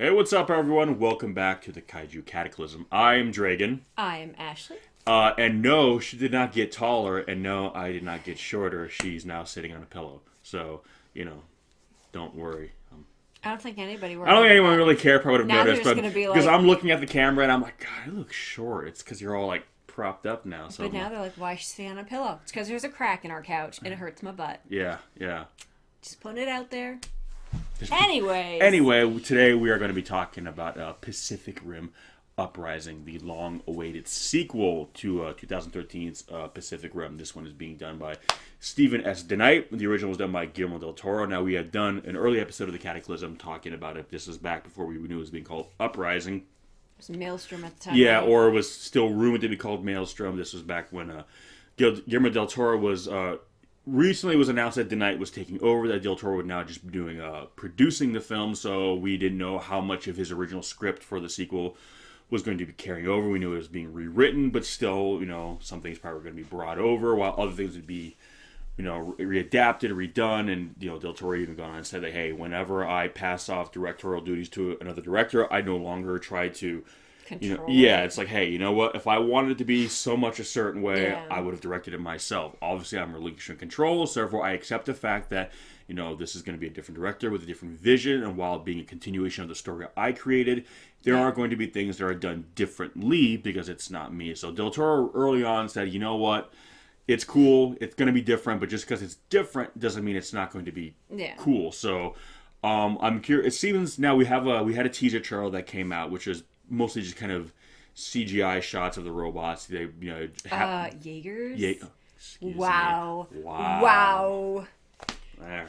Hey, what's up, everyone? Welcome back to the Kaiju Cataclysm. I'm DREAGEN. I'm Ashley. And no, she did not get taller, and no, I did not get shorter. She's now sitting on a pillow. So, don't worry. I don't think anybody worried I don't think anyone about really cared, probably would have Now they're noticed, just but gonna be because like- I'm looking at the camera and I'm like, God, you look short. It's because you're all like propped up now. So But now they're like, why is she sitting on a pillow? It's because there's a crack in our couch and it hurts my butt. yeah. Just putting it out there. Anyways. Anyway, today we are going to be talking about Pacific Rim Uprising, the long-awaited sequel to 2013's Pacific Rim. This one is being done by Stephen S. DeKnight. The original was done by Guillermo del Toro. Now, we had done an early episode of the Cataclysm talking about it. This is back before we knew it was being called Uprising. It was Maelstrom at the time. Yeah, right? or it was still rumored to be called Maelstrom. This was back when Guillermo del Toro was... recently it was announced that DeKnight was taking over, that del Toro would now just be doing producing the film, so we didn't know how much of his original script for the sequel was going to be carrying over. We knew it was being rewritten, but still, some things probably were going to be brought over, while other things would be, readapted, redone, and, del Toro even gone on and said that, hey, whenever I pass off directorial duties to another director, I no longer try to... it's like, hey, you know what? If I wanted it to be so much a certain way, I would have directed it myself. Obviously, I'm relinquishing control, so therefore I accept the fact that, this is going to be a different director with a different vision, and while being a continuation of the story I created, there are going to be things that are done differently because it's not me. So Del Toro early on said, you know what? It's cool. It's going to be different, but just because it's different doesn't mean it's not going to be cool. So I'm curious. It seems now we had a teaser trailer that came out, which is mostly just kind of CGI shots of the robots. They, Jaegers? Wow. Wow. There.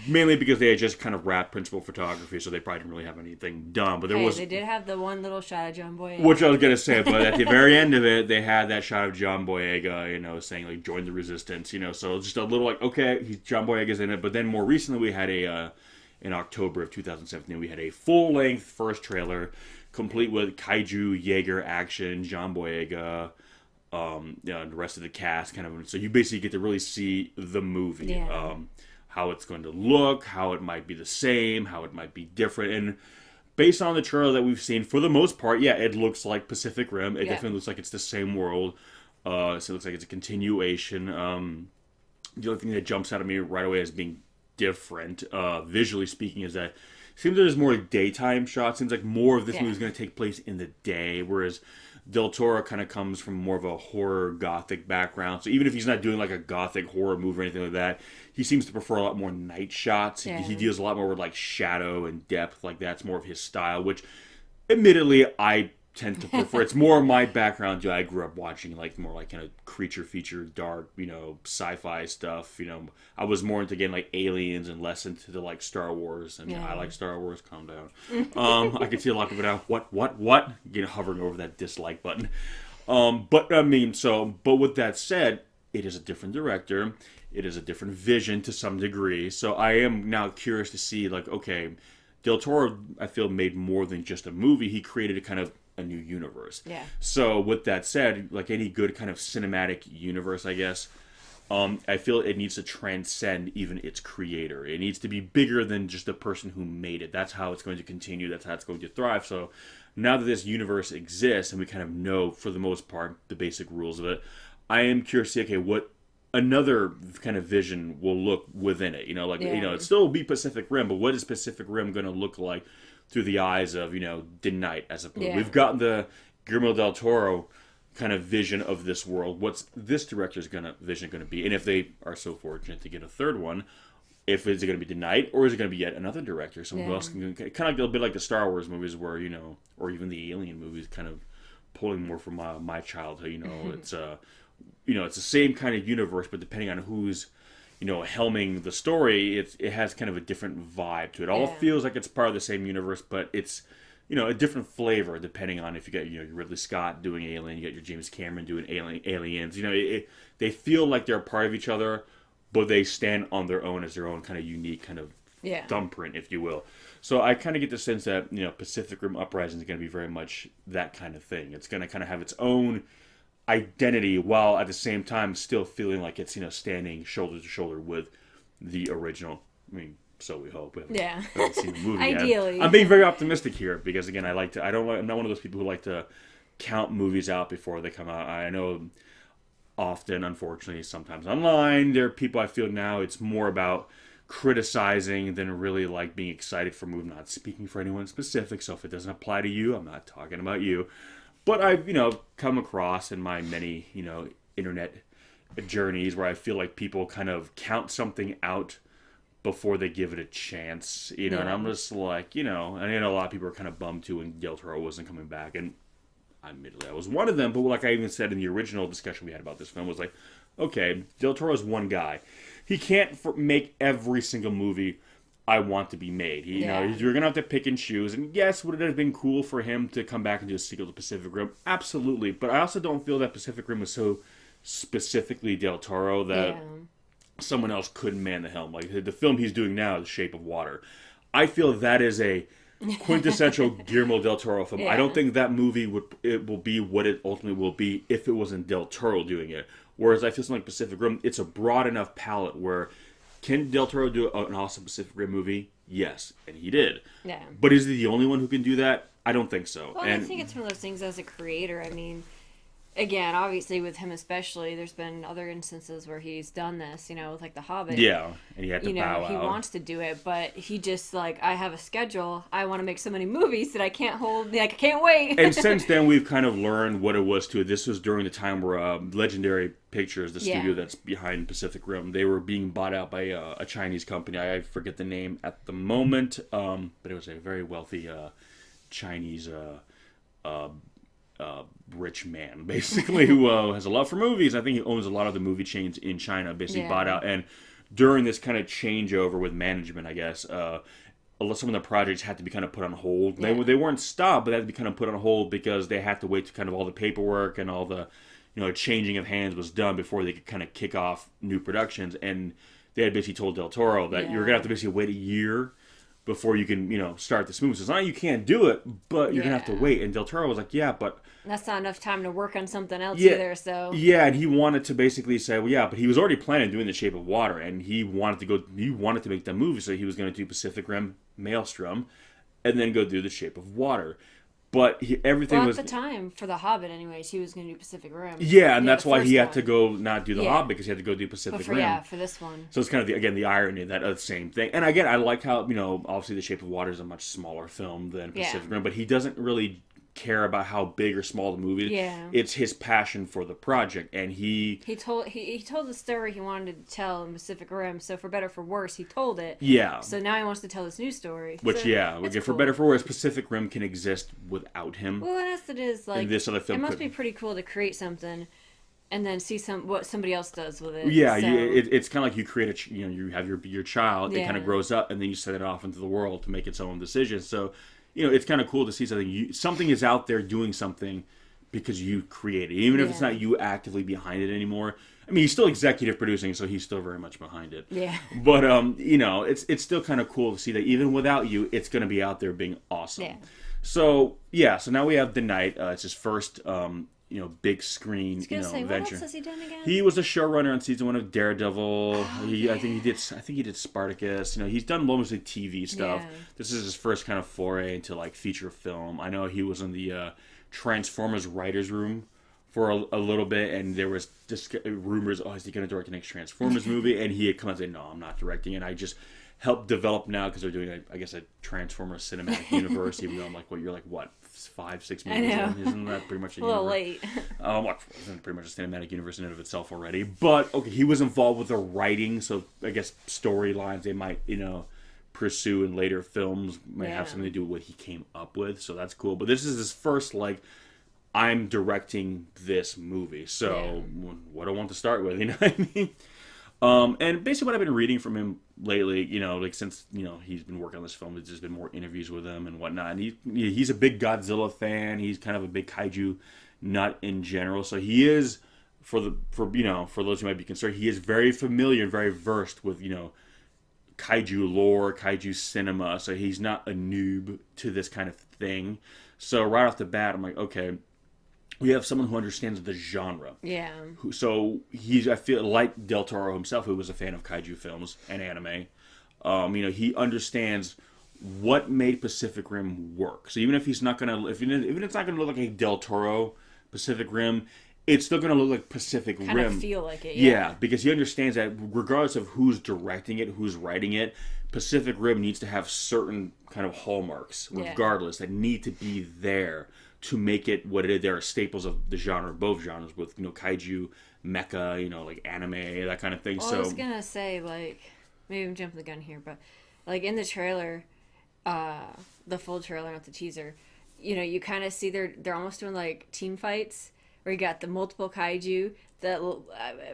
Mainly because they had just kind of wrapped principal photography, so they probably didn't really have anything done. But they did have the one little shot of John Boyega. Which I was gonna say, but at the very end of it, they had that shot of John Boyega, saying like "join the resistance," So just a little like, okay, John Boyega's in it. But then more recently, we had in October of 2017, we had a full-length first trailer, complete with Kaiju, Jaeger action, John Boyega, the rest of the cast, kind of. So you basically get to really see the movie. Yeah. How it's going to look, how it might be the same, how it might be different. And based on the trailer that we've seen, for the most part, it looks like Pacific Rim. It definitely looks like it's the same world. So it looks like it's a continuation. The only thing that jumps out at me right away as being different, visually speaking, is that it seems there's more daytime shots. Seems like more of this movie is going to take place in the day, whereas Del Toro kind of comes from more of a horror gothic background. So even if he's not doing like a gothic horror movie or anything like that, he seems to prefer a lot more night shots. Yeah. He deals a lot more with like shadow and depth, like that's more of his style, which admittedly I tend to prefer. It's more my background. I grew up watching like more like kind of creature feature, dark, sci-fi stuff. I was more into getting like aliens and less into the like Star Wars. And I like Star Wars. Calm down. I can see a lot of people now. What? Hovering over that dislike button. But with that said, it is a different director. It is a different vision to some degree. So I am now curious to see like, okay, Del Toro, I feel, made more than just a movie. He created a new universe. Yeah. So with that said, like any good kind of cinematic universe, I guess, I feel it needs to transcend even its creator. It needs to be bigger than just the person who made it. That's how it's going to continue. That's how it's going to thrive. So now that this universe exists and we kind of know, for the most part, the basic rules of it, I am curious to see, okay, what another kind of vision will look within it. It still will be Pacific Rim, but what is Pacific Rim going to look like through the eyes of, DeKnight as opposed. We've gotten the Guillermo del Toro kind of vision of this world. What's this director's vision going to be? And if they are so fortunate to get a third one, if is it going to be DeKnight or is it going to be yet another director? Someone else can kind of like a bit like the Star Wars movies where, or even the Alien movies, kind of pulling more from my childhood. It's it's the same kind of universe, but depending on who's helming the story, it has kind of a different vibe to it. All feels like it's part of the same universe, but it's a different flavor depending on if you got your Ridley Scott doing Alien, you got your James Cameron doing Aliens. They feel like they're a part of each other, but they stand on their own as their own kind of unique kind of thumbprint, if you will. So I kind of get the sense that Pacific Rim Uprising is going to be very much that kind of thing. It's going to kind of have its own identity while at the same time still feeling like it's standing shoulder to shoulder with the original. So we hope. We haven't seen the movie Ideally. yet. I'm being very optimistic here because, again, I'm not one of those people who like to count movies out before they come out. I know often, unfortunately, sometimes online, there are people I feel now it's more about criticizing than really like being excited for a movie. I'm not speaking for anyone specific, so if it doesn't apply to you, I'm not talking about you. But I've, come across in my many, internet journeys where I feel like people kind of count something out before they give it a chance, and I'm just like, and I know a lot of people are kind of bummed too when Del Toro wasn't coming back, and admittedly I was one of them, but like I even said in the original discussion we had about this film was like, okay, Del Toro's one guy. He can't make every single movie I want to be made. You're going to have to pick and choose. And yes, would it have been cool for him to come back and do a sequel to Pacific Rim? Absolutely. But I also don't feel that Pacific Rim was so specifically Del Toro that someone else couldn't man the helm. Like the film he's doing now, The Shape of Water. I feel that is a quintessential Guillermo del Toro film. I don't think that movie will be what it ultimately will be if it wasn't Del Toro doing it. Whereas I feel something like Pacific Rim, it's a broad enough palette where can Del Toro do an awesome Pacific Rim movie? Yes, and he did. Yeah. But is he the only one who can do that? I don't think so. Well, I think it's one of those things as a creator. I mean, again, obviously with him especially, there's been other instances where he's done this, with like The Hobbit. Yeah, and he had to bow out. He wants to do it, but he just like, I have a schedule. I want to make so many movies that I can't I can't wait. And since then, we've kind of learned what it was to. This was during the time where Legendary Pictures, the studio that's behind Pacific Rim, they were being bought out by a Chinese company. I forget the name at the moment, but it was a very wealthy Chinese rich man, basically, who has a love for movies. I think he owns a lot of the movie chains in China, basically bought out. And during this kind of changeover with management, I guess, some of the projects had to be kind of put on hold. They weren't stopped, but they had to be kind of put on hold because they had to wait to kind of all the paperwork and all the changing of hands was done before they could kind of kick off new productions. And they had basically told Del Toro that you're going to have to basically wait a year before you can, start this movie. So it's not you can't do it, but you're going to have to wait. And Del Toro was like, yeah, but that's not enough time to work on something else either, so. Yeah, and he wanted to basically say, well, yeah, but he was already planning on doing The Shape of Water, and he wanted to make that movie, so he was going to do Pacific Rim, Maelstrom, and then go do The Shape of Water. But everything was... at the time, for The Hobbit anyways, he was going to do Pacific Rim. Yeah, and that's why he had to go not do The Hobbit, because he had to go do Pacific Rim. Yeah, for this one. So it's kind of, the irony of that same thing. And again, I like how, obviously The Shape of Water is a much smaller film than Pacific Rim, but he doesn't really care about how big or small the movie is. Yeah. It's his passion for the project, and he told the story he wanted to tell in Pacific Rim, so for better or for worse, he told it. Yeah. So now he wants to tell this new story. Which, for cool. Better or for worse, Pacific Rim can exist without him. Well, and as it is, like, this other film it must be pretty cool to create something and then see what somebody else does with it. Yeah, so. it's kind of like you create you have your child, it kind of grows up, and then you set it off into the world to make its own decisions. So, it's kind of cool to see something is out there doing something because you created it. Even if it's not you actively behind it anymore. I mean, he's still executive producing, so he's still very much behind it. Yeah. But, it's still kind of cool to see that even without you, it's going to be out there being awesome. Yeah. So now we have The Knight. It's his first, big screen, venture. What else has he done again? He was a showrunner on season 1 of Daredevil. I think he did Spartacus. He's done mostly TV stuff. Yeah. This is his first kind of foray into like feature film. I know he was in the Transformers writers' room for a little bit, and there was just rumors, is he going to direct the next Transformers movie? And he had come out and said, no, I'm not directing it. I just helped develop now because they're doing, a Transformers cinematic universe, even though I'm like, you're like, what, 5-6 movies in? Isn't that pretty much a little late? Isn't pretty much a cinematic universe in and of itself already. But, okay, he was involved with the writing, so I guess storylines they might, pursue in later films might have something to do with what he came up with, so that's cool. But this is his first, I'm directing this movie, so what do I want to start with, you know what I mean? And basically what I've been reading from him lately, since, he's been working on this film, there's just been more interviews with him and whatnot. And he's a big Godzilla fan. He's kind of a big Kaiju nut in general. So he is, for those who might be concerned, he is very familiar and very versed with, Kaiju lore, Kaiju cinema. So he's not a noob to this kind of thing. So right off the bat, I'm like, okay, we have someone who understands the genre. Yeah. So I feel like Del Toro himself, who was a fan of kaiju films and anime. He understands what made Pacific Rim work. So even if he's not gonna, even it's not gonna look like a Del Toro Pacific Rim, it's still gonna look like Pacific Rim. Kind of feel like it, yeah, because he understands that regardless of who's directing it, who's writing it, Pacific Rim needs to have certain kind of hallmarks, regardless, that need to be there to make it what it is. There are staples of the genre, both genres, with kaiju, mecha, like anime, that kind of thing. Well, so I was gonna say, like, maybe I'm jumping the gun here, but like in the trailer, the full trailer, not the teaser, you kind of see they're almost doing like team fights where you got the multiple kaiju that,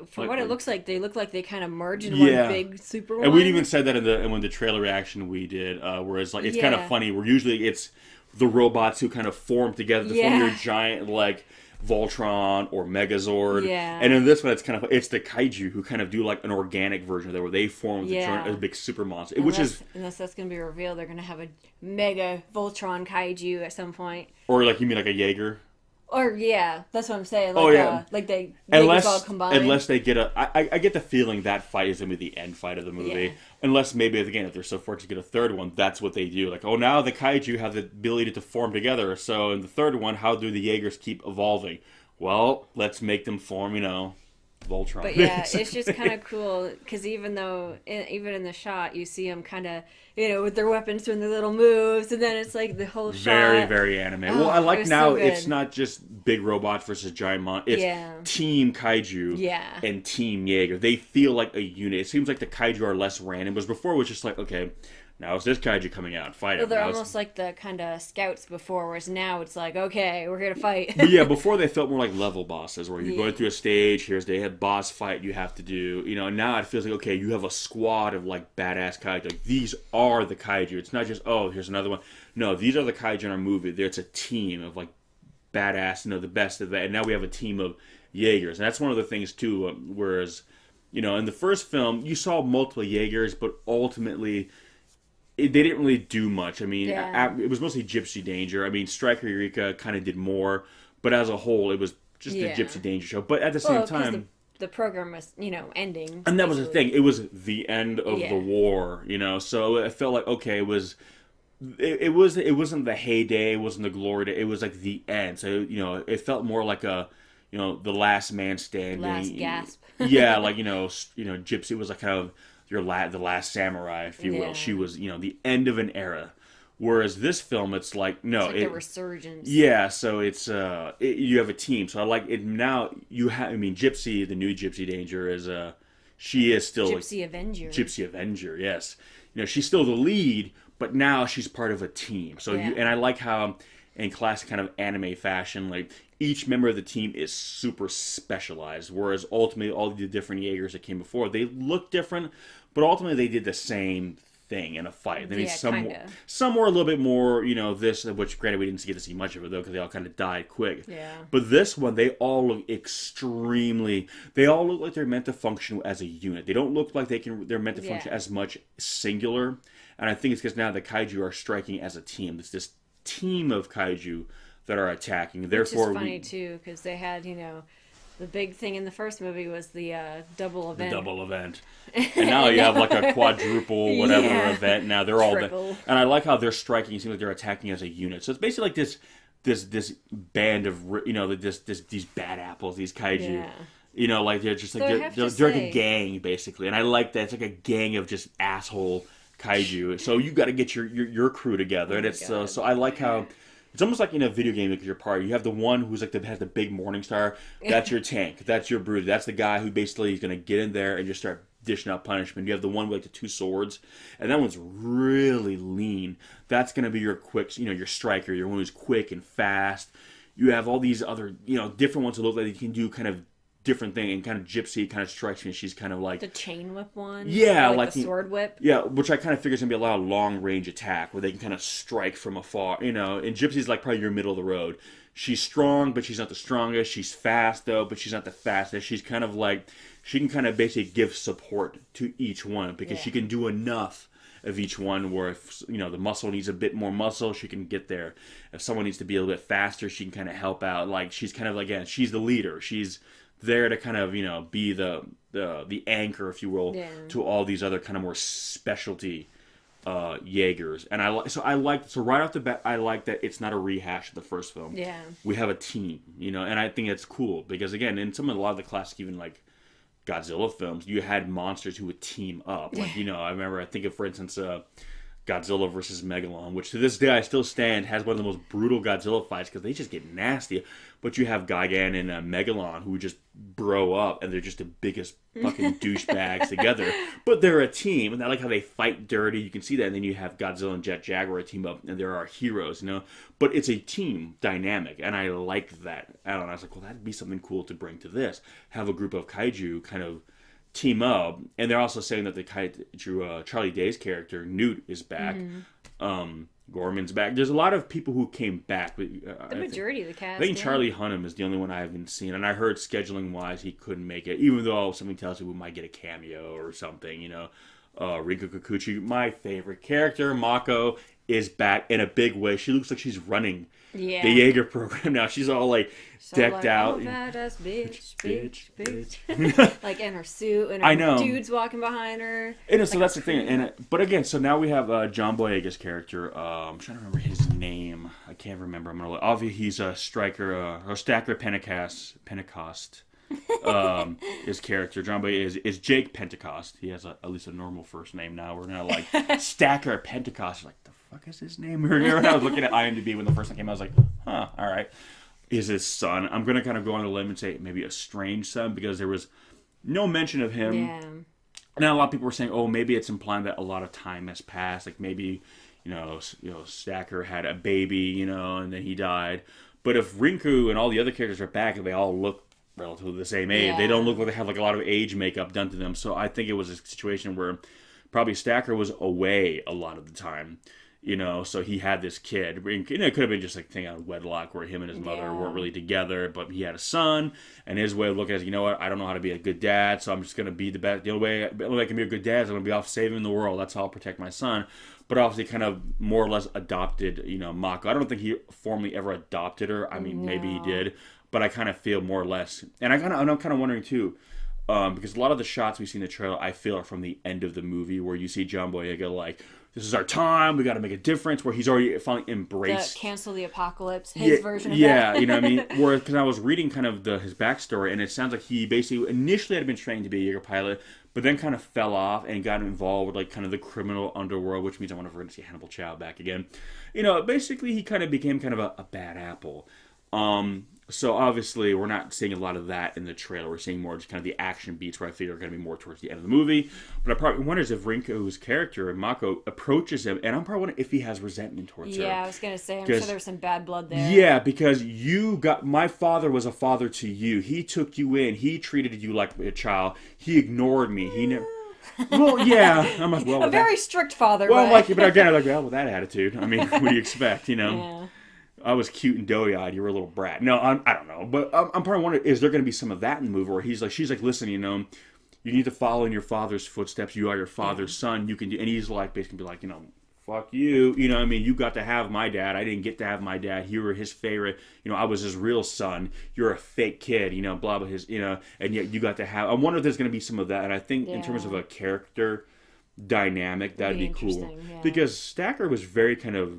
from what it looks like, they look like they kind of merge in one big super one. And we even said that in the trailer reaction we did, whereas like it's kind of funny. Where usually it's the robots who kind of form together to form your giant like Voltron or Megazord. Yeah. And in this one, it's the kaiju who kind of do like an organic version of that, where they form a big super monster. Unless that's going to be revealed, they're going to have a mega Voltron kaiju at some point. Or like, you mean like a Jaeger? Or that's what I'm saying. Like, like they all combined. Unless they get I get the feeling that fight is going to be the end fight of the movie. Yeah. Unless maybe, again, if they're so fortunate to get a third one, that's what they do. Like, now the kaiju have the ability to form together. So in the third one, how do the Jaegers keep evolving? Well, let's make them form, Voltron. But yeah, it's just kind of cool because even in the shot, you see them kind of, with their weapons doing their little moves, and then it's like the whole shot. Very, very anime. Well, I like now so it's not just big robots versus giant monsters. It's Team Kaiju and Team Jaeger. They feel like a unit. It seems like the Kaiju are less random. Because before it was just like, okay, now it's this Kaiju coming out, fight it. Well, they're almost like the kind of scouts before, whereas now it's like, okay, we're here to fight. But yeah, before they felt more like level bosses, where you're going through a stage, they had boss fight you have to do, and now it feels like, okay, you have a squad of like badass Kaiju. Like, these are the Kaiju. It's not just, here's another one. No, these are the Kaiju in our movie. It's a team of like badass, the best of that. And now we have a team of Jaegers. And that's one of the things too, whereas, in the first film, you saw multiple Jaegers, but ultimately they didn't really do much. I mean, it was mostly Gypsy Danger. I mean, Striker Eureka kind of did more, but as a whole, it was just the Gypsy Danger show. But at the same time, the program was, ending. And that was the thing. It was the end of the war, So it felt like, okay, it wasn't the heyday, it wasn't the glory day. It was like the end. So it felt more like the last man standing. Last gasp. Yeah, like Gypsy was like kind of the last samurai, if you will. She was, the end of an era. Whereas this film, it's like, no, it's like the resurgence. Yeah, so it's you have a team. So I like it now. Gypsy, the new Gypsy Danger is she is still Gypsy Avenger. Gypsy Avenger, yes. She's still the lead, but now she's part of a team. So and I like how in classic kind of anime fashion, like each member of the team is super specialized. Whereas ultimately, all the different Jaegers that came before, they look different, but ultimately they did the same thing in a fight. I mean, some were a little bit more, this, which granted we didn't get to see much of it though, because they all kind of died quick. Yeah. But this one, they all look they all look like they're meant to function as a unit. They don't look like they're meant to function as much singular. And I think it's because now the Kaiju are striking as a team. It's this team of Kaiju that are attacking. Therefore, which is funny too, because they had, the big thing in the first movie was the double event. The double event. And now you have like a quadruple whatever event. Now they're all Triple. And I like how they're striking. It seems like they're attacking as a unit. So it's basically like this band of these bad apples, these Kaiju. Yeah. Like they're just like they're like a gang basically. And I like that. It's like a gang of just asshole Kaiju. So you got to get your crew together. And it's so I like how it's almost like in a video game, because you're part. You have the one who's like has the big morning star. That's your tank. That's your brood. That's the guy who basically is going to get in there and just start dishing out punishment. You have the one with like the two swords, and that one's really lean. That's going to be your quick, your striker, your one who's quick and fast. You have all these other, different ones who look like they can do kind of different thing, and kind of Gypsy kind of strikes me. She's kind of like the chain whip one. Yeah, like the sword whip. Yeah, which I kind of figure is gonna be a lot of long range attack where they can kind of strike from afar. And Gypsy's like probably your middle of the road. She's strong, but she's not the strongest. She's fast though, but she's not the fastest. She's kind of like she can kind of basically give support to each one because she can do enough of each one where if the muscle needs a bit more muscle, she can get there. If someone needs to be a little bit faster, she can kind of help out. Like she's kind of like, she's the leader. She's there to kind of, be the anchor, if you will, to all these other kind of more specialty Jaegers. And so right off the bat, I like that it's not a rehash of the first film. Yeah. We have a team, and I think it's cool because, again, in a lot of the classic, even like Godzilla films, you had monsters who would team up. Like, I think of, for instance, Godzilla versus Megalon, which to this day I still stand has one of the most brutal Godzilla fights because they just get nasty. But you have Gigan and Megalon who just bro up and they're just the biggest fucking douchebags together. But they're a team, and I like how they fight dirty. You can see that. And then you have Godzilla and Jet Jaguar team up, and there are heroes, But it's a team dynamic, and I like that. I don't know. I was like, well, that'd be something cool to bring to this. Have a group of kaiju kind of team up, and they're also saying that the kaiju Charlie Day's character Newt is back. Gorman's back. There's a lot of people who came back. The majority of the cast. I think Charlie Hunnam is the only one I haven't seen, and I heard scheduling wise he couldn't make it, even though something tells me we might get a cameo or something. Rinko Kikuchi, my favorite character, Mako, is back in a big way. She looks like she's running the Jaeger program now. She's all like decked out. Oh, badass bitch. Like in her suit, and her dude's walking behind her. And so that's the thing. But again, so now we have John Boyega's character. I'm trying to remember his name. I can't remember. I'm gonna look. Obviously, he's a striker, or Stacker Pentecost. His character, John Boyega, is Jake Pentecost. He has at least a normal first name now. We're gonna like Stacker Pentecost. Like, the fuck is his name? When I was looking at IMDb when the first one came out, I was like, huh, all right. Is his son? I'm gonna kind of go on a limb and say maybe a strange son because there was no mention of him. Yeah. Now a lot of people were saying, oh, maybe it's implying that a lot of time has passed. Like maybe, Stacker had a baby, and then he died. But if Rinku and all the other characters are back and they all look relatively the same age, they don't look like they have like a lot of age makeup done to them. So I think it was a situation where probably Stacker was away a lot of the time. So he had this kid. It could have been just like a thing out of wedlock where him and his mother weren't really together, but he had a son, and his way of looking at it is, I don't know how to be a good dad, so I'm just going to be the best. The only way I can be a good dad is I'm going to be off saving the world. That's how I'll protect my son. But obviously kind of more or less adopted, Mako. I don't think he formally ever adopted her. I mean, maybe he did, but I kind of feel more or less. And I'm kind of wondering too, because a lot of the shots we see in the trailer, I feel, are from the end of the movie where you see John Boyega like, this is our time, we got to make a difference, where he's already finally embraced. Cancel the apocalypse, his version of that. Yeah, what I mean? Because I was reading kind of his backstory, and it sounds like he basically initially had been trained to be a Jaeger pilot, but then kind of fell off and got involved with like kind of the criminal underworld, which means I wonder if we're going to see Hannibal Chow back again. Basically he kind of became kind of a bad apple. So obviously we're not seeing a lot of that in the trailer. We're seeing more just kind of the action beats where I figure are going to be more towards the end of the movie. But I probably wonder if Rinko's character, Mako, approaches him, and I'm probably wondering if he has resentment towards her. Yeah, I was going to say, I'm sure there's some bad blood there. Yeah, because my father was a father to you. He took you in. He treated you like a child. He ignored me. He never... Well, yeah. I'm like, well, a very strict father. Well, but again, I'm like, well, with that attitude, I mean, what do you expect, Yeah. I was cute and doughy-eyed. You were a little brat. No, I don't know. But I'm probably wondering, is there going to be some of that in the movie where she's like, listen, you need to follow in your father's footsteps. You are your father's son. You can do, and he's like, basically be like, fuck you. I mean, you got to have my dad. I didn't get to have my dad. You were his favorite. I was his real son. You're a fake kid. Blah blah. And yet you got to have. I wonder if there's going to be some of that. And I think in terms of a character dynamic, that'd be cool because Stacker was very kind of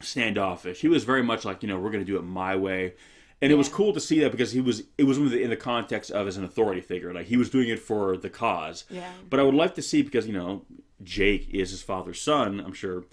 standoffish. He was very much like, we're going to do it my way. And it was cool to see that because it was in the context of as an authority figure. Like, he was doing it for the cause. Yeah. But I would like to see, because, Jake is his father's son, I'm sure.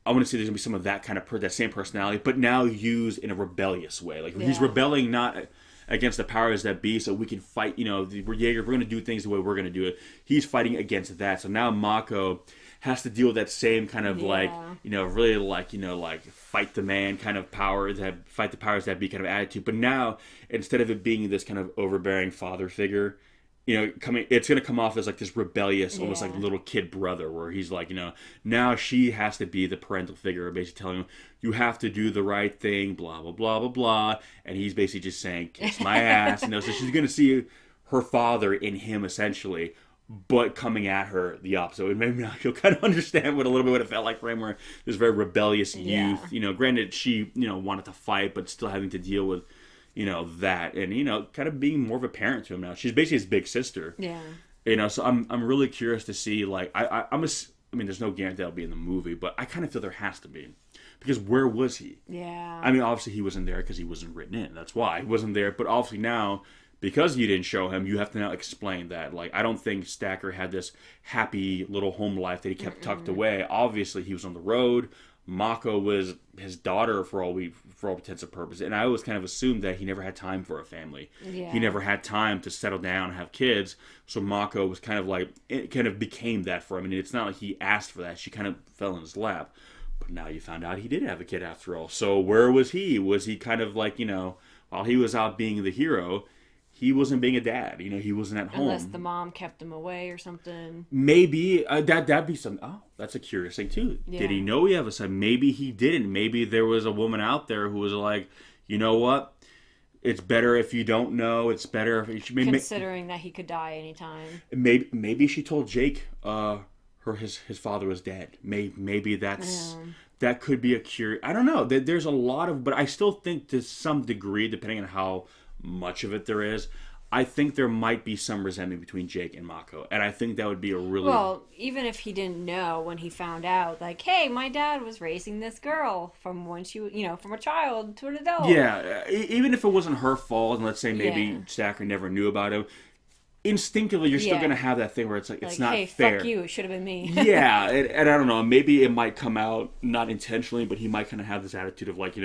I want to see there's going to be some of that kind of that same personality, but now used in a rebellious way. Like, he's rebelling not against the powers that be so we can fight, we're Jaeger, we're going to do things the way we're going to do it. He's fighting against that. So now Mako has to deal with that same kind of really like fight the man kind of power, fight the powers that be kind of attitude. But now, instead of it being this kind of overbearing father figure, it's going to come off as like this rebellious, almost like little kid brother, where he's like, now she has to be the parental figure, basically telling him, you have to do the right thing, blah, blah, blah, blah, blah. And he's basically just saying, kiss my ass. So she's going to see her father in him, essentially, but coming at her the opposite. Maybe now you'll kind of understand what it felt like for him, where this very rebellious youth. Granted, she, wanted to fight, but still having to deal with, that, and kind of being more of a parent to him now. She's basically his big sister. Yeah. So I'm really curious to see, like, I mean, there's no guarantee that'll be in the movie, but I kind of feel there has to be, because where was he? Yeah. I mean, obviously he wasn't there because he wasn't written in. That's why he wasn't there. But obviously now, because you didn't show him, you have to now explain that. Like, I don't think Stacker had this happy little home life that he kept tucked away. Obviously, he was on the road. Mako was his daughter for all intents and purposes, and I always kind of assumed that he never had time for a family. Yeah. He never had time to settle down and have kids. So Mako was kind of like, it kind of became that for him. And it's not like he asked for that; she kind of fell in his lap. But now you found out he did have a kid after all. So where was he? Was he kind of like, while he was out being the hero, he wasn't being a dad. He wasn't at home. Unless the mom kept him away or something. Maybe that'd be some. Oh, that's a curious thing too. Yeah. Did he know he had a son? Maybe he didn't. Maybe there was a woman out there who was like, you know what? It's better if you don't know. It's better if Considering that he could die anytime. Maybe she told Jake his father was dead. Maybe that could be a curious. I don't know. There's a lot of, but I still think to some degree, depending on how much of it there is, I think there might be some resentment between Jake and Mako, and I think that would be a really... Well, even if he didn't know when he found out, like, hey, my dad was raising this girl from when she, from a child to an adult. Yeah, even if it wasn't her fault, and let's say maybe Stacker never knew about him, instinctively you're still going to have that thing where it's like it's not hey, fair. Fuck you, it should have been me. Yeah, and I don't know, maybe it might come out not intentionally, but he might kind of have this attitude of like,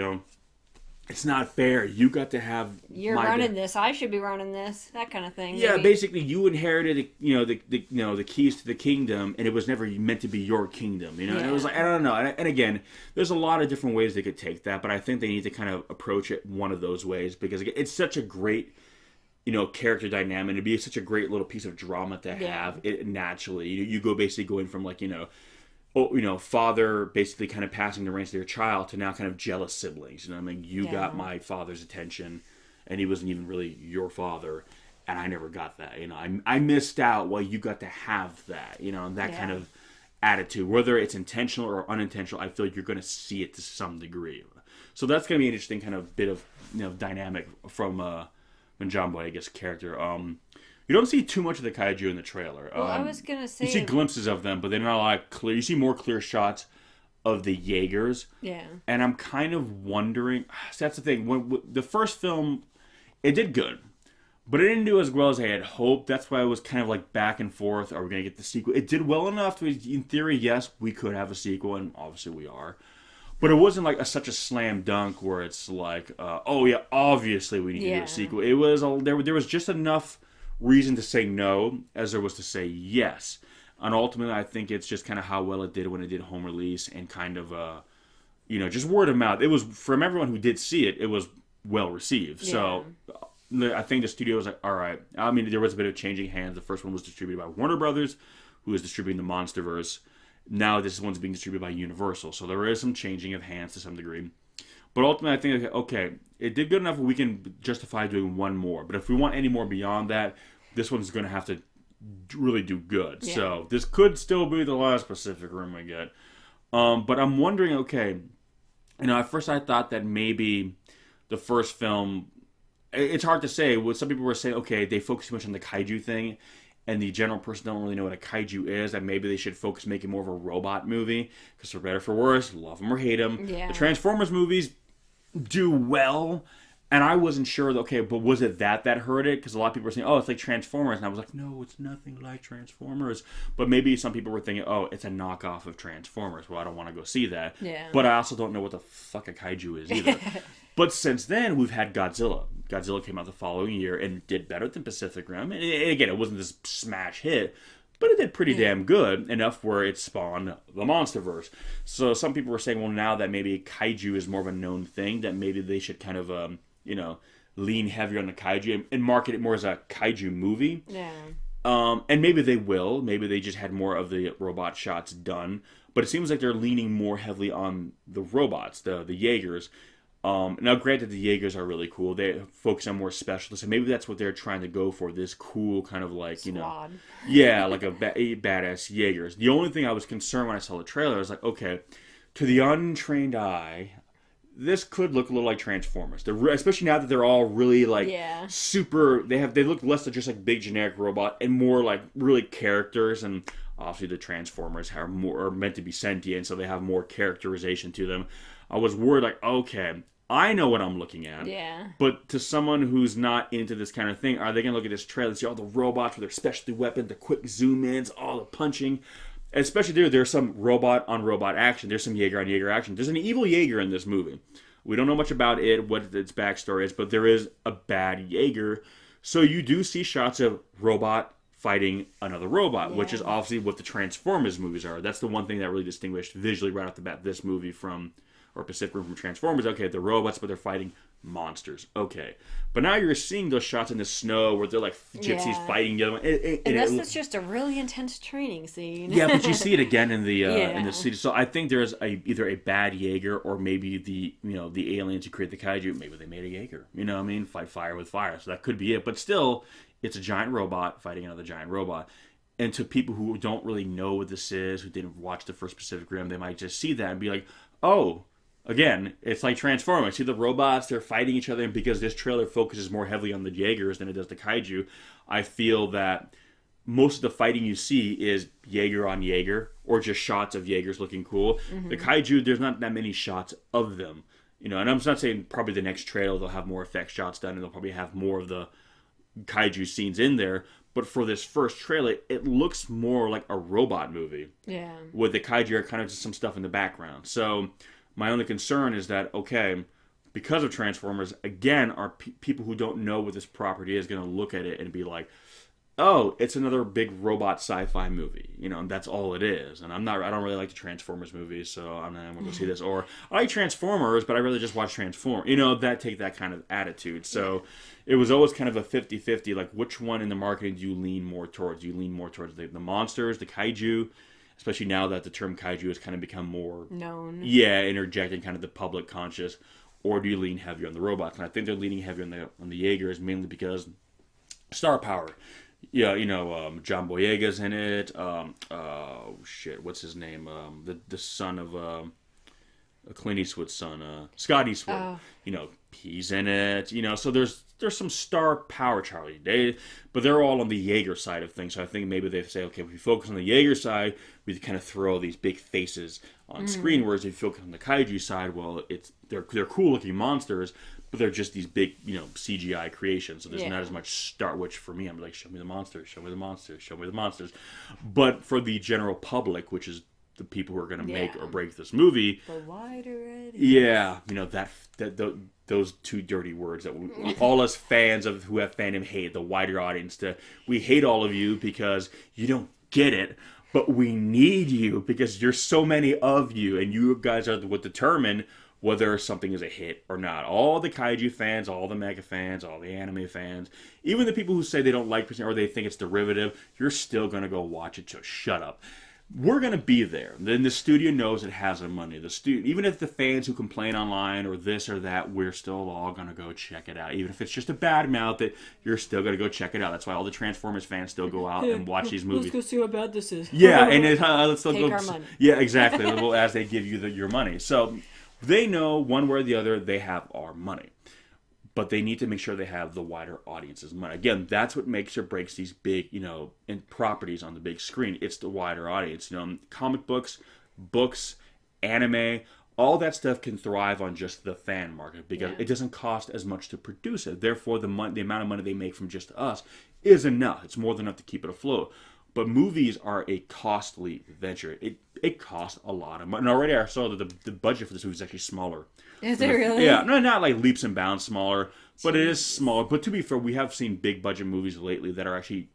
it's not fair. You got to have. You're running this. I should be running this. That kind of thing. Yeah, maybe. Basically, you inherited, the keys to the kingdom, and it was never meant to be your kingdom. And it was like, I don't know. And again, there's a lot of different ways they could take that, but I think they need to kind of approach it one of those ways because it's such a great, character dynamic. It'd be such a great little piece of drama to have it naturally. You go basically going from like father basically kind of passing the reins to their child to now kind of jealous siblings. You got my father's attention, and he wasn't even really your father, and I never got that. I missed out while you got to have that. And that kind of attitude, whether it's intentional or unintentional, I feel like you're going to see it to some degree. So that's going to be an interesting kind of bit of dynamic from John Boy, I guess, character. You don't see too much of the kaiju in the trailer. Well, I was going to say... You see glimpses of them, but they're not like clear. You see more clear shots of the Jaegers. Yeah. And I'm kind of wondering... So that's the thing. When the first film, it did good. But it didn't do as well as I had hoped. That's why I was kind of like back and forth. Are we going to get the sequel? It did well enough. In theory, yes, we could have a sequel, and obviously we are. But it wasn't like such a slam dunk where it's like, obviously we need to do a sequel. It was there was just enough reason to say no as there was to say yes. And ultimately, I think it's just kind of how well it did when it did home release and kind of, just word of mouth. It was, from everyone who did see it, it was well received. Yeah. So I think the studio was like, all right. I mean, there was a bit of changing hands. The first one was distributed by Warner Brothers, who was distributing the Monsterverse. Now this one's being distributed by Universal. So there is some changing of hands to some degree. But ultimately, I think, okay, it did good enough where we can justify doing one more. But if we want any more beyond that, this one's going to have to really do good. Yeah. So this could still be the last Pacific Rim we get. But I'm wondering, okay, at first I thought that maybe the first film, it's hard to say. Some people were saying, okay, they focus too much on the kaiju thing, and the general person don't really know what a kaiju is, that maybe they should focus making more of a robot movie, because for better or for worse, love them or hate them. Yeah. The Transformers movies do well, and I wasn't sure, okay, but was it that hurt it? Because a lot of people were saying, oh, it's like Transformers, and I was like, no, it's nothing like Transformers. But maybe some people were thinking, oh, it's a knockoff of Transformers. Well, I don't want to go see that. Yeah. But I also don't know what the fuck a kaiju is either. But since then, we've had Godzilla. Godzilla came out the following year and did better than Pacific Rim. And again, it wasn't this smash hit, but it did pretty damn good, enough where it spawned the Monsterverse. So some people were saying, well, now that maybe kaiju is more of a known thing, that maybe they should kind of, lean heavier on the kaiju and market it more as a kaiju movie. Yeah. And maybe they will. Maybe they just had more of the robot shots done. But it seems like they're leaning more heavily on the robots, the Jaegers. Now, granted, the Jaegers are really cool. They focus on more specialists, and maybe that's what they're trying to go for. This cool kind of like, Squad. Like a badass Jaegers. The only thing I was concerned when I saw the trailer, I was like, okay, to the untrained eye, this could look a little like Transformers. Especially now that they're all really like super. They look less like just like big generic robot and more like really characters. And obviously the Transformers are meant to be sentient, so they have more characterization to them. I was worried like, okay, I know what I'm looking at. Yeah. But to someone who's not into this kind of thing, are they gonna look at this trailer and see all the robots with their specialty weapons, the quick zoom ins, all the punching? Especially there's some robot on robot action. There's some Jaeger on Jaeger action. There's an evil Jaeger in this movie. We don't know much about it, what its backstory is, but there is a bad Jaeger. So you do see shots of robot fighting another robot, which is obviously what the Transformers movies are. That's the one thing that really distinguished visually right off the bat this movie from, or Pacific Rim from Transformers. Okay, they're robots, but they're fighting monsters. Okay. But now you're seeing those shots in the snow where they're like gypsies fighting the other one. And that's just a really intense training scene. Yeah, but you see it again in the city. So I think there's either a bad Jaeger or maybe the aliens who create the kaiju, maybe they made a Jaeger. You know what I mean? Fight fire with fire. So that could be it. But still, it's a giant robot fighting another giant robot. And to people who don't really know what this is, who didn't watch the first Pacific Rim, they might just see that and be like, oh, again, it's like Transformers. See the robots, they're fighting each other, and because this trailer focuses more heavily on the Jaegers than it does the kaiju, I feel that most of the fighting you see is Jaeger on Jaeger, or just shots of Jaegers looking cool. Mm-hmm. The kaiju, there's not that many shots of them. You know, and I'm not saying probably the next trailer they'll have more effect shots done, and they'll probably have more of the kaiju scenes in there. But for this first trailer, it looks more like a robot movie. Yeah. With the kaiju are kind of just some stuff in the background. So my only concern is that, okay, because of Transformers, again, are people who don't know what this property is going to look at it and be like, oh, it's another big robot sci-fi movie, you know, and that's all it is. And I don't really like the Transformers movies, so I'm not going to go see this. Or I like Transformers, but I rather just watch Transform. You know, take that kind of attitude. So it was always kind of a 50-50, like which one in the marketing do you lean more towards? Do you lean more towards the monsters, the kaiju? Especially now that the term kaiju has kind of become more known. Yeah, interjecting kind of the public conscious. Or do you lean heavier on the robots? And I think they're leaning heavier on the Jaegers mainly because star power. Yeah, you know, John Boyega's in it. What's his name? The son of Clint Eastwood's son, Scott Eastwood. Oh. You know, he's in it. You know, so there's some star power, Charlie. But they're all on the Jaeger side of things. So I think maybe they say, okay, if we focus on the Jaeger side, we kind of throw these big faces on screen. Whereas if you focus on the kaiju side, well, they're cool looking monsters, but they're just these big, you know, CGI creations. So there's not as much star. Which for me, I'm like, show me the monsters, show me the monsters, show me the monsters. But for the general public, which is the people who are going to make or break this movie, the wider audience. Yeah, you know those two dirty words that all us fans of who have fandom hate. The wider audience, we hate all of you because you don't get it, but we need you because there's so many of you, and you guys are what determine whether something is a hit or not. All the kaiju fans, all the Mecha fans, all the anime fans, even the people who say they don't like it or they think it's derivative, you're still going to go watch it, so shut up. We're going to be there. Then the studio knows it has the money. Even if the fans who complain online or this or that, we're still all going to go check it out. Even if it's just a bad mouth, that you're still going to go check it out. That's why all the Transformers fans still go out and watch these movies. Let's go see how bad this is. Yeah, and let's still take go. Our money. Yeah, exactly. As they give you your money. So they know one way or the other they have our money. But they need to make sure they have the wider audience's money. Again, that's what makes or breaks these big, you know, properties on the big screen. It's the wider audience. You know, comic books, anime, all that stuff can thrive on just the fan market because it doesn't cost as much to produce it. Therefore, the amount of money they make from just us is enough. It's more than enough to keep it afloat. But movies are a costly venture. It costs a lot of money. And already I saw that the budget for this movie is actually smaller. Is it really? Yeah, no, not like leaps and bounds smaller, but it is smaller. But to be fair, we have seen big budget movies lately that are actually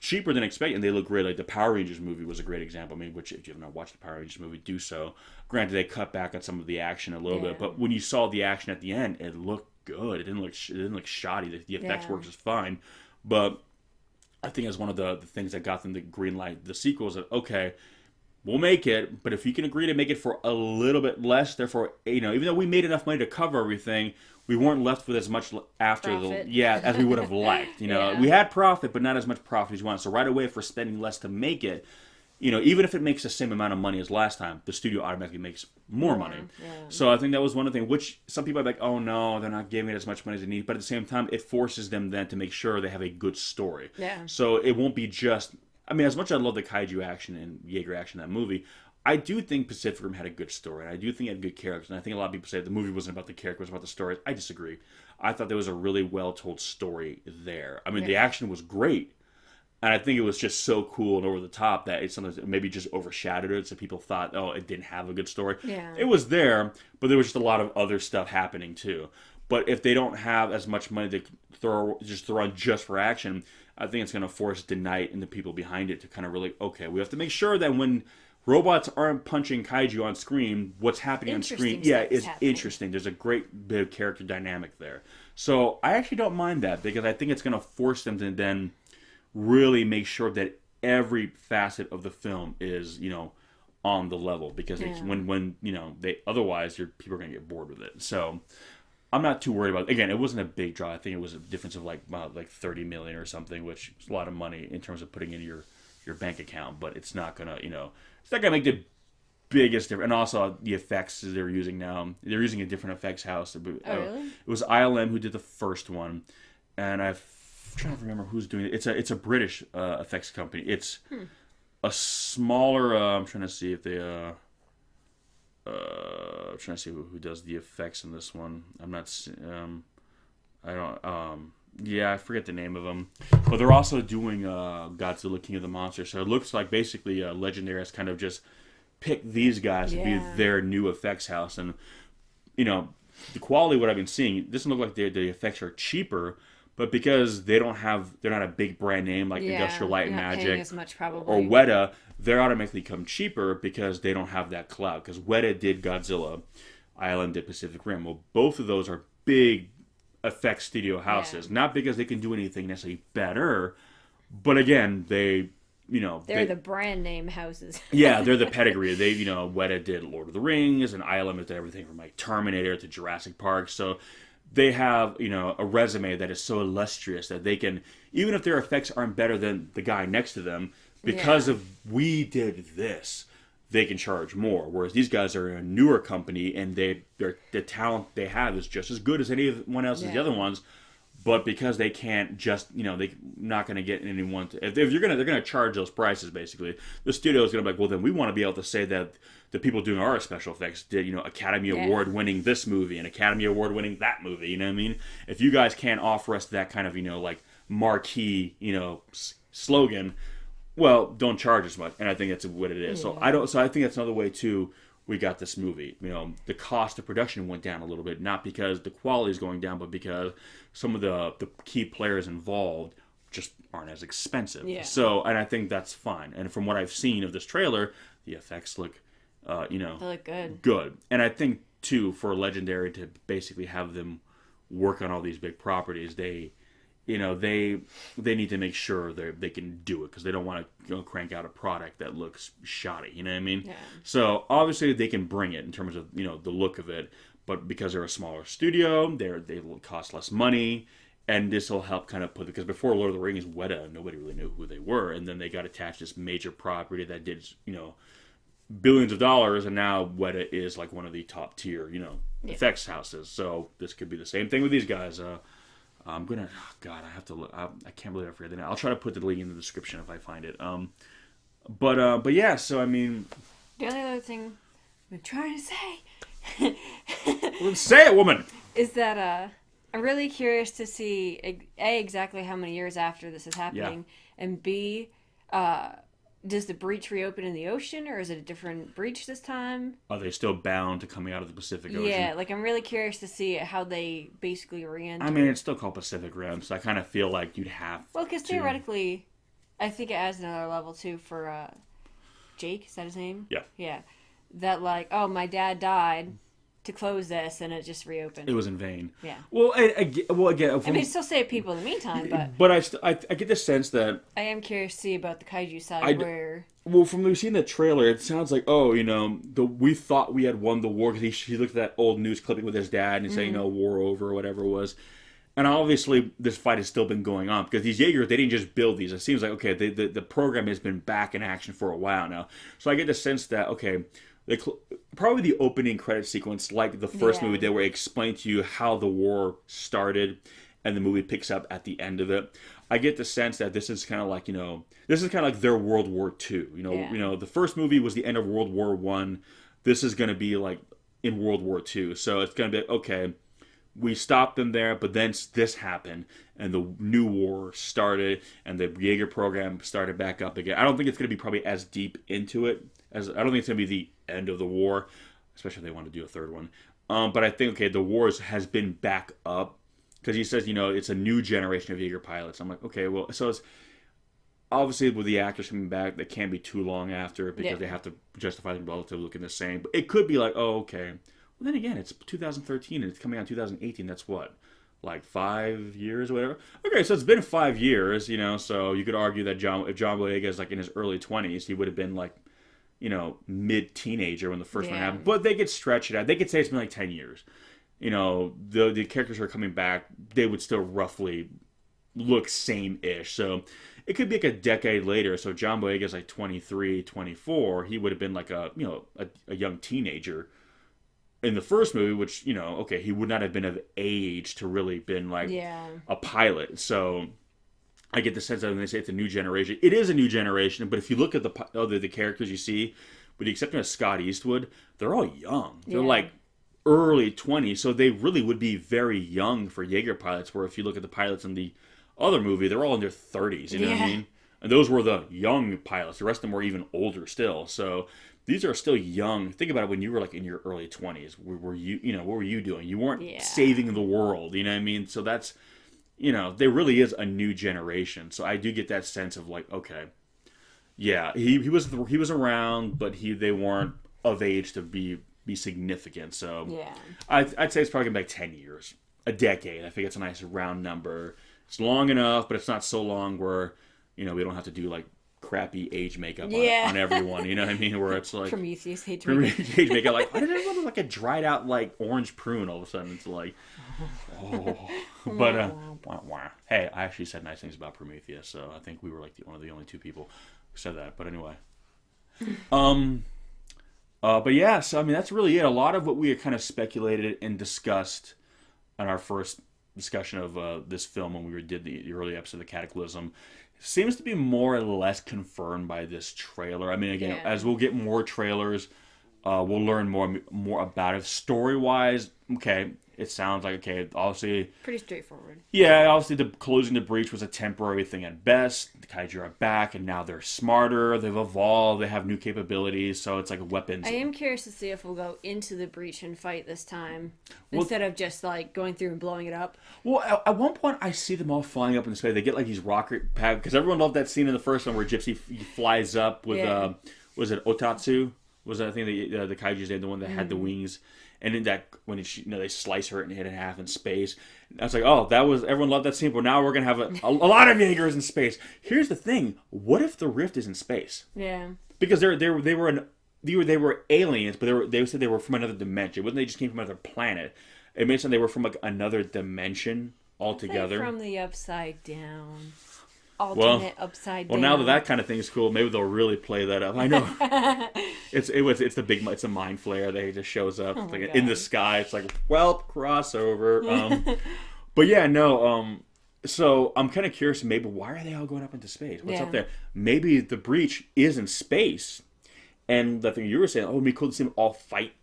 cheaper than expected, and they look great. Like the Power Rangers movie was a great example. I mean, which if you have not watched the Power Rangers movie, do so. Granted, they cut back on some of the action a little bit, but when you saw the action at the end, it looked good. It didn't look shoddy. The effects work just fine. But I think it's one of the things that got them to green light the sequels. That okay, we'll make it, but if you can agree to make it for a little bit less, therefore, you know, even though we made enough money to cover everything, we weren't left with as much after profit. As we would have liked. You know, we had profit, but not as much profit as we wanted. So right away, if we're spending less to make it, even if it makes the same amount of money as last time, the studio automatically makes more money. Yeah. So I think that was one of the things, which some people are like, oh no, they're not giving it as much money as they need. But at the same time, it forces them then to make sure they have a good story. Yeah. So it won't be just, as much as I love the kaiju action and Jaeger action in that movie, I do think Pacific Rim had a good story. And I do think it had good characters. And I think a lot of people say the movie wasn't about the characters, it was about the stories. I disagree. I thought there was a really well-told story there. The action was great. And I think it was just so cool and over the top that it sometimes maybe just overshadowed it. So people thought, oh, it didn't have a good story. Yeah. It was there, but there was just a lot of other stuff happening too. But if they don't have as much money to throw on just for action, I think it's going to force the Knight and the people behind it to kind of really, okay, we have to make sure that when robots aren't punching kaiju on screen, what's happening on screen, is interesting. There's a great bit of character dynamic there. So I actually don't mind that because I think it's going to force them to then really make sure that every facet of the film is, on the level because when they otherwise people are going to get bored with it. So I'm not too worried about it. Again, it wasn't a big draw. I think it was a difference of like 30 million or something, which is a lot of money in terms of putting in your bank account, but it's not going to, it's not going to make the biggest difference. And also the effects they're using now, they're using a different effects house. Really? It was ILM who did the first one, and I'm trying to remember who's doing it. It's a British effects company. It's a smaller. I'm trying to see if they. I'm trying to see who does the effects in this one. I'm not. I don't. Yeah, I forget the name of them. But they're also doing Godzilla King of the Monsters. So it looks like basically Legendary has kind of just picked these guys to be their new effects house, and the quality of what I've been seeing, it doesn't look like the effects are cheaper. But because they're not a big brand name like Industrial Light and Magic as much, probably. or Weta, they automatically come cheaper because they don't have that clout. Because Weta did Godzilla, ILM did Pacific Rim. Well, both of those are big effects studio houses. Not because they can do anything necessarily better, but again, they're the brand name houses. Yeah, they're the pedigree. They, Weta did Lord of the Rings, and ILM did everything from like Terminator to Jurassic Park. So they have, a resume that is so illustrious that they can, even if their effects aren't better than the guy next to them, because of we did this, they can charge more. Whereas these guys are a newer company and the talent they have is just as good as anyone else's the other ones. But because they can't just, they're not going to get anyone to, if they're going to charge those prices, basically, the studio is going to be like, well, then we want to be able to say that the people doing our special effects did, Academy Award winning this movie and Academy Award winning that movie, you know what I mean? If you guys can't offer us that kind of, like marquee, slogan, well, don't charge as much. And I think that's what it is. So I think that's another way too. We got this movie. The cost of production went down a little bit, not because the quality is going down, but because some of the key players involved just aren't as expensive. Yeah. So, and I think that's fine. And from what I've seen of this trailer, the effects look, they look good. Good. And I think too, for Legendary to basically have them work on all these big properties, they need to make sure they can do it because they don't want to crank out a product that looks shoddy. You know what I mean? Yeah. So obviously they can bring it in terms of the look of it, but because they're a smaller studio, they will cost less money, and this will help kind of put, because before Lord of the Rings, Weta, nobody really knew who they were, and then they got attached to this major property that did billions of dollars, and now Weta is like one of the top tier effects houses. So this could be the same thing with these guys. I'm gonna. Oh God, I have to look. I can't believe I forget the name. I'll try to put the link in the description if I find it. But yeah. So I mean, the only other thing I'm trying to say. Well, say it, woman. Is that I'm really curious to see exactly how many years after this is happening, and B, does the breach reopen in the ocean, or is it a different breach this time? Are they still bound to coming out of the Pacific Ocean? Yeah, like I'm really curious to see how they basically re-enter. I mean, it's still called Pacific Rim, so I kind of feel like you'd have Well, because theoretically, I think it adds another level, too, for Jake, is that his name? Yeah. Yeah. That, like, oh, my dad died to close this, and it just reopened. It was in vain. Yeah. Well, again... I mean, still save people in the meantime, but... But I get the sense that... I am curious to see about the Kaiju side where... Well, from we've seen the trailer, it sounds like, we thought we had won the war, because he looked at that old news clipping with his dad and saying, war over, or whatever it was. And obviously, this fight has still been going on because these Jaegers, they didn't just build these. It seems like, okay, the program has been back in action for a while now. So I get the sense that, okay, probably the opening credit sequence, like the first movie, they were explained to you how the war started, and the movie picks up at the end of it. I get the sense that this is kind of like, this is kind of like their World War II. The first movie was the end of World War One. This is going to be like in World War II. So it's going to be, okay, we stopped them there, but then this happened, and the new war started, and the Jaeger program started back up again. I don't think it's going to be probably as deep into it as I don't think it's going to be the end of the war, especially if they want to do a third one. But I think, okay, the wars has been back up because he says, it's a new generation of Jaeger pilots. I'm like, okay, well, so it's obviously with the actors coming back, that can't be too long after because they have to justify them relatively looking the same. But it could be like, oh, okay. Well, then again, it's 2013 and it's coming out in 2018. That's what, like 5 years or whatever? Okay, so it's been 5 years, so you could argue that if John Boyega is like in his early 20s, he would have been like, mid-teenager when the first one happened. But they could stretch it out. They could say it's been like 10 years. The characters who are coming back, they would still roughly look same-ish. So it could be like a decade later. So John Boyega is like 23, 24. He would have been like a young teenager in the first movie, which, okay, he would not have been of age to really been like a pilot. So I get the sense that when they say it's a new generation, it is a new generation. But if you look at the characters you see, with the exception of Scott Eastwood, they're all young. They're like early 20s. So they really would be very young for Jaeger pilots, where if you look at the pilots in the other movie, they're all in their 30s. You know what I mean? And those were the young pilots. The rest of them were even older still. So these are still young. Think about it when you were like in your early 20s. Were you, what were you doing? You weren't saving the world. You know what I mean? So that's, there really is a new generation. So I do get that sense of like, okay, yeah, he was around, but they weren't of age to be significant. So I'd say it's probably gonna be like 10 years, a decade. I think it's a nice round number. It's long enough, but it's not so long where we don't have to do like crappy age makeup on everyone, you know what I mean? Where it's like Prometheus age makeup. Like, why did it look like a dried out like orange prune all of a sudden? It's like, oh. But hey, I actually said nice things about Prometheus, so I think we were like one of the only two people who said that. But anyway, but yeah, so I mean that's really it. A lot of what we had kind of speculated and discussed on our first discussion of this film when we did the early episode of Cataclysm seems to be more or less confirmed by this trailer. I mean, again, as we'll get more trailers, we'll learn more about it. Story-wise, okay, it sounds like, okay, obviously pretty straightforward. Yeah, obviously the closing the breach was a temporary thing at best. The Kaiju are back, and now they're smarter, they've evolved, they have new capabilities, so it's like weapons. I am curious to see if we'll go into the breach and fight this time, instead of just like going through and blowing it up. Well, at one point I see them all flying up in space. They get like these rocket pad, because everyone loved that scene in the first one where Gypsy flies up with was it Otatsu? Was that, I think the Kaiju's name, the one that had the wings? And in that, when they slice her and hit it in half in space, I was like, oh, everyone loved that scene. But now we're gonna have a lot of Jaegers in space. Here's the thing: what if the rift is in space? Yeah. Because they were aliens, but they said they were from another dimension. Wasn't they just came from another planet? It made sense they were from like another dimension altogether. From the upside down. Alternate upside down. Well, now that kind of thing is cool, maybe they'll really play that up. I know. it's a mind flare that just shows up in the sky. It's like, well, crossover. But yeah, no. So I'm kind of curious. Maybe why are they all going up into space? What's up there? Maybe the breach is in space, and the thing you were saying, it'd be cool to see them all fight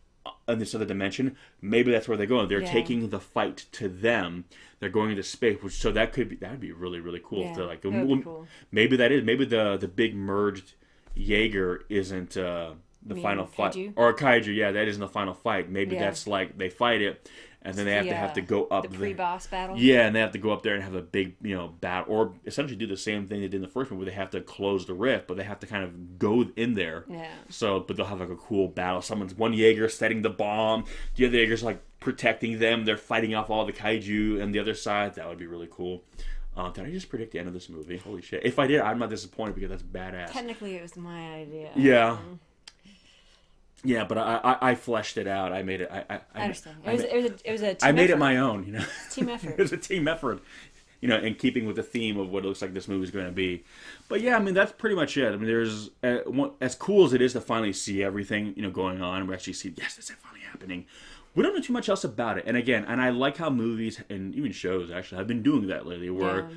in this other dimension. Maybe that's where they're going. They're taking the fight to them. They're going into space, that would be really, really cool. Yeah, to like, cool. Maybe the big merged Jaeger isn't the final fight, or Kaiju. Yeah, that isn't the final fight. Maybe that's like they fight it, and then they have to go up the pre-boss battle. Yeah, and they have to go up there and have a big battle, or essentially do the same thing they did in the first one, where they have to close the rift, but they have to kind of go in there. Yeah. So, but they'll have like a cool battle. One Jaeger setting the bomb, the other Jaeger's like protecting them. They're fighting off all the Kaiju and the other side. That would be really cool. Did I just predict the end of this movie? Holy shit! If I did, I'm not disappointed because that's badass. Technically, it was my idea. Yeah. Yeah, but I fleshed it out. I made it. I understand. It was a team I made effort. it my own. Team effort. It was a team effort. In keeping with the theme of what it looks like this movie is going to be. But yeah, I mean, that's pretty much it. I mean, there's as cool as it is to finally see everything going on. We actually see, yes, this is finally happening. We don't know too much else about it. And again, I like how movies and even shows actually have been doing that lately, where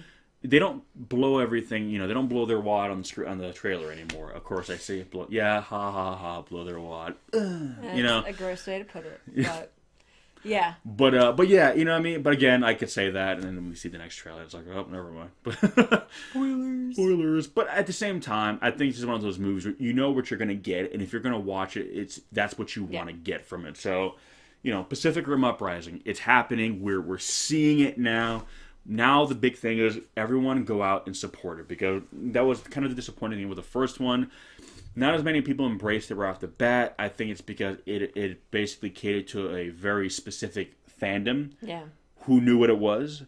they don't blow everything. They don't blow their wad on the trailer anymore. Of course, I say blow. Yeah, ha ha ha, blow their wad. That's a gross way to put it. But yeah. But yeah, what I mean? But again, I could say that, and then we see the next trailer. It's like, oh, never mind. But Spoilers. But at the same time, I think it's just one of those movies where you know what you're going to get, and if you're going to watch it, that's what you want to get from it. So, Pacific Rim Uprising, it's happening. We're seeing it now. Now the big thing is everyone go out and support it, because that was kind of the disappointing thing with the first one. Not as many people embraced it right off the bat. I think it's because it basically catered to a very specific fandom who knew what it was,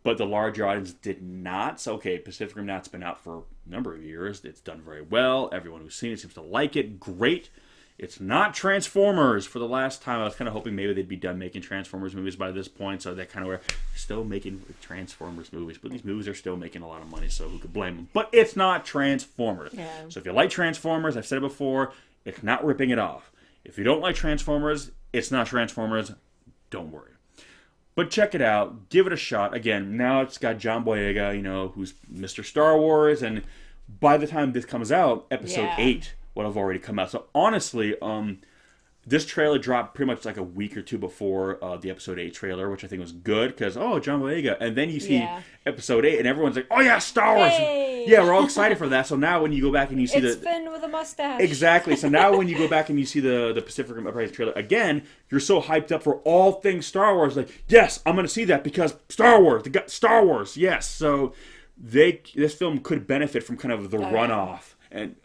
but the larger audience did not. So, okay, Pacific Rim now, it's been out for a number of years. It's done very well. Everyone who's seen it seems to like it. Great. It's not Transformers for the last time. I was kind of hoping maybe they'd be done making Transformers movies by this point, so that kind of where they're still making Transformers movies, but these movies are still making a lot of money, so who could blame them? But it's not Transformers. Yeah. So if you like Transformers, I've said it before, it's not ripping it off. If you don't like Transformers, it's not Transformers. Don't worry. But check it out. Give it a shot. Again, now it's got John Boyega, who's Mr. Star Wars, and by the time this comes out, episode 8 would have already come out. So honestly, this trailer dropped pretty much like a week or two before the episode 8 trailer, which I think was good, because, John Boyega. And then you see episode 8, and everyone's like, oh yeah, Star Wars! Hey! Yeah, we're all excited for that. So now when you go back and you see it's Finn with a mustache. Exactly. So now when you go back and you see the Pacific Rim Uprising trailer, again, you're so hyped up for all things Star Wars. Like, yes, I'm going to see that because Star Wars. Star Wars, yes. So this film could benefit from kind of the runoff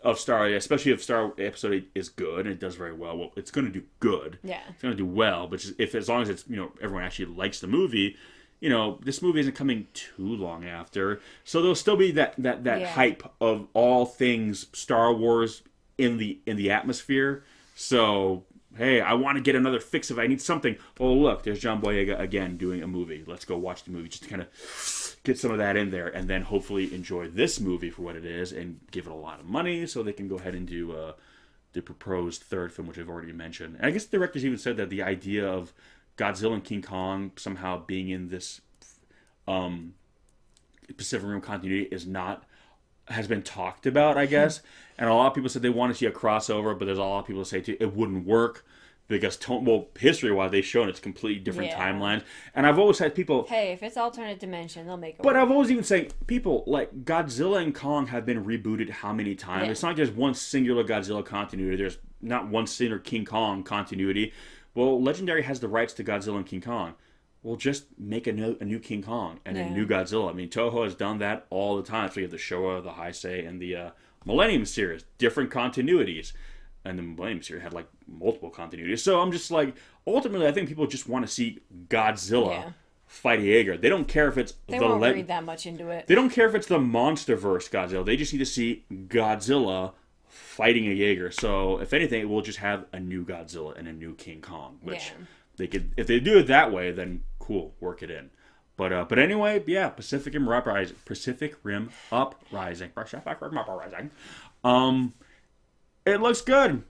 of Star, especially if Star Episode 8 is good and it does very well. Well, it's going to do good. Yeah. It's going to do well, but as long as it's, everyone actually likes the movie, this movie isn't coming too long after. So there'll still be that hype of all things Star Wars in the atmosphere. So, hey, I want to get another fix if I need something. Oh, look, there's John Boyega again doing a movie. Let's go watch the movie just to kind of get some of that in there, and then hopefully enjoy this movie for what it is and give it a lot of money so they can go ahead and do the proposed third film, which I've already mentioned. And I guess the directors even said that the idea of Godzilla and King Kong somehow being in this Pacific Rim continuity has been talked about, I guess. And a lot of people said they want to see a crossover, but there's a lot of people who say too it wouldn't work. Because, history-wise, they've shown it's completely different timelines. And I've always had people... Hey, if it's alternate dimension, they'll make it But work. I've always even said, people, like, Godzilla and Kong have been rebooted how many times? Yeah. It's not like there's one singular Godzilla continuity. There's not one singular King Kong continuity. Well, Legendary has the rights to Godzilla and King Kong. Well, just make a new King Kong and a new Godzilla. I mean, Toho has done that all the time. So you have the Showa, the Heisei, and the Millennium series. Different continuities. And the Millennium series had, like, multiple continuities. So I'm just like, ultimately, I think people just want to see Godzilla fight Jaeger. They don't care if it's they won't read that much into it. They don't care if it's the MonsterVerse Godzilla. They just need to see Godzilla fighting a Jaeger. So, if anything, we'll just have a new Godzilla and a new King Kong. Which they could, if they do it that way, then cool, work it in. But anyway, yeah, Pacific Rim Uprising. It looks good.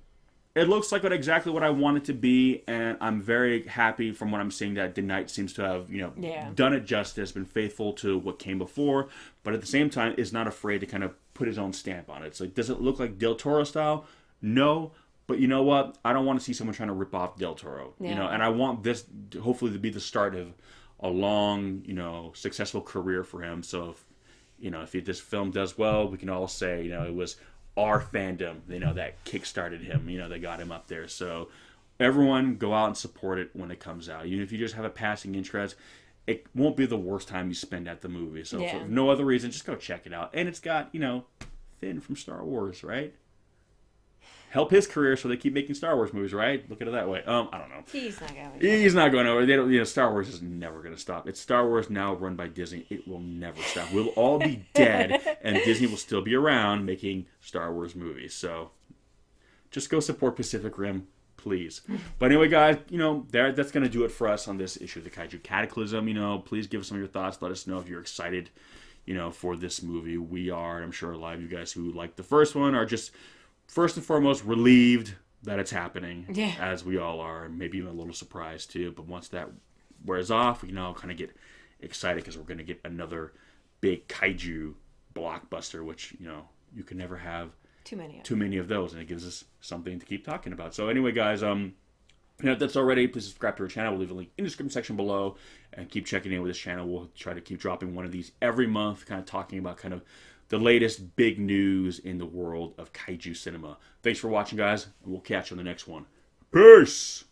It looks like exactly what I want it to be, and I'm very happy from what I'm seeing that The Knight seems to have, done it justice, been faithful to what came before, but at the same time is not afraid to kind of put his own stamp on it. It's like, does it look like Del Toro style? No, but you know what? I don't want to see someone trying to rip off Del Toro, and I want this hopefully to be the start of a long, successful career for him. So, if this film does well, we can all say, it was our fandom, that kickstarted him, they got him up there. So everyone go out and support it when it comes out. Even if you just have a passing interest, it won't be the worst time you spend at the movie. So for no other reason, just go check it out. And it's got, Finn from Star Wars, right? Help his career so they keep making Star Wars movies, right? Look at it that way. I don't know. He's not going. He's not going over. They don't. Star Wars is never going to stop. It's Star Wars now run by Disney. It will never stop. We'll all be dead, and Disney will still be around making Star Wars movies. So just go support Pacific Rim, please. But anyway, guys, that's going to do it for us on this issue of the Kaiju Cataclysm. Please give us some of your thoughts. Let us know if you're excited, for this movie. We are, and I'm sure a lot of you guys who liked the first one are just, first and foremost, relieved that it's happening, as we all are, and maybe even a little surprised too. But once that wears off, we can all kind of get excited because we're going to get another big Kaiju blockbuster, which, you can never have too many of those, and it gives us something to keep talking about. So anyway, guys, if that's already, please subscribe to our channel. We'll leave a link in the description section below, and keep checking in with this channel. We'll try to keep dropping one of these every month, kind of talking about kind of the latest big news in the world of Kaiju cinema. Thanks for watching, guys, and we'll catch you on the next one. Peace!